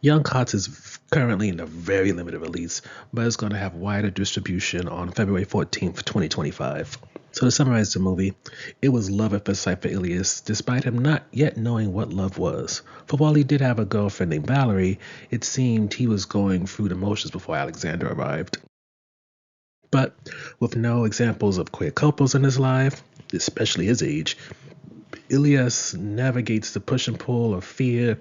Young Cots is currently in a very limited release, but it's going to have wider distribution on February 14th, 2025. So to summarize the movie, it was love at first sight for Ilias, despite him not yet knowing what love was. For while he did have a girlfriend named Valerie, it seemed he was going through the motions before Alexander arrived. But with no examples of queer couples in his life, especially his age, Ilias navigates the push and pull of fear,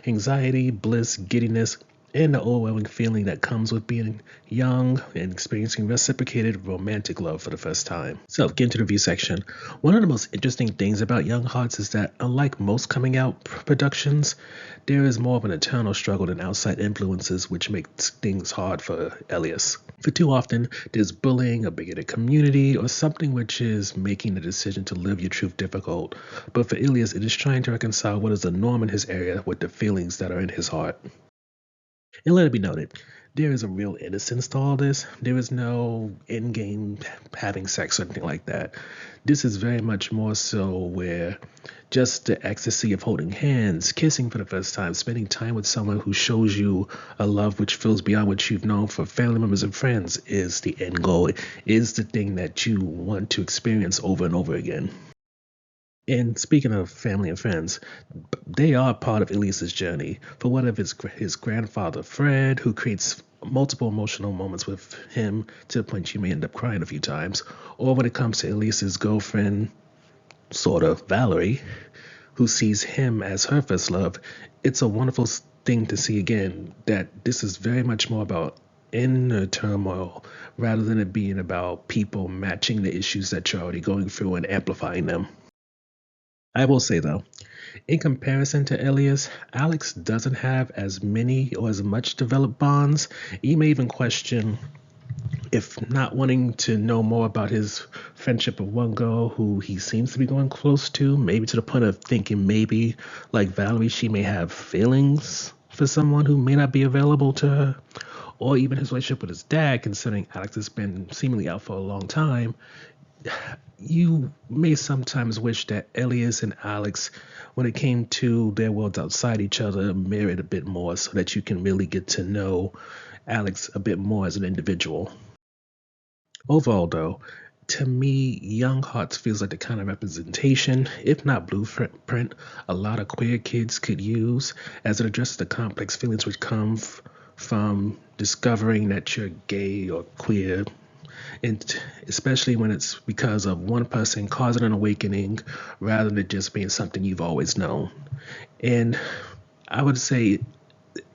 anxiety, bliss, giddiness, and the overwhelming feeling that comes with being young and experiencing reciprocated romantic love for the first time. So, getting to the review section, one of the most interesting things about Young Hearts is that, unlike most coming out productions, there is more of an internal struggle than outside influences, which makes things hard for Elias. For too often, there's bullying, a bigoted community, or something which is making the decision to live your truth difficult. But for Ilias, it is trying to reconcile what is the norm in his area with the feelings that are in his heart. And let it be noted, there is a real innocence to all this. There is no end game having sex or anything like that. This is very much more so where just the ecstasy of holding hands, kissing for the first time, spending time with someone who shows you a love which feels beyond what you've known for family members and friends is the end goal, is the thing that you want to experience over and over again. And speaking of family and friends, they are part of Elias's journey. For one of his grandfather, Fred, who creates multiple emotional moments with him to the point you may end up crying a few times, or when it comes to Elias's girlfriend, sort of, Valerie, who sees him as her first love, it's a wonderful thing to see again that this is very much more about inner turmoil rather than it being about people matching the issues that you're already going through and amplifying them. I will say though, in comparison to Elias, Alex doesn't have as many or as much developed bonds. You may even question if not wanting to know more about his friendship with one girl who he seems to be going close to, maybe to the point of thinking maybe, like Valerie, she may have feelings for someone who may not be available to her, or even his relationship with his dad, considering Alex has been seemingly out for a long time. You may sometimes wish that Elias and Alex, when it came to their worlds outside each other, mirrored a bit more so that you can really get to know Alex a bit more as an individual. Overall, though, to me, Young Hearts feels like the kind of representation, if not blueprint, a lot of queer kids could use as it addresses the complex feelings which come from discovering that you're gay or queer, and especially when it's because of one person causing an awakening rather than it just being something you've always known. And I would say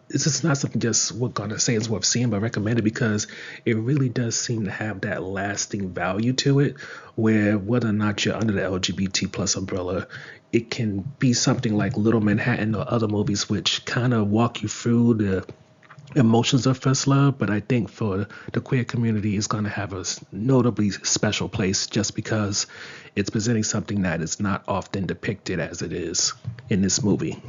this is not something just we're gonna say is worth seeing but recommend it because it really does seem to have that lasting value to it where whether or not you're under the LGBT plus umbrella, it can be something like Little Manhattan or other movies which kind of walk you through the emotions of first love, but I think for the queer community, it's going to have a notably special place just because it's presenting something that is not often depicted as it is in this movie.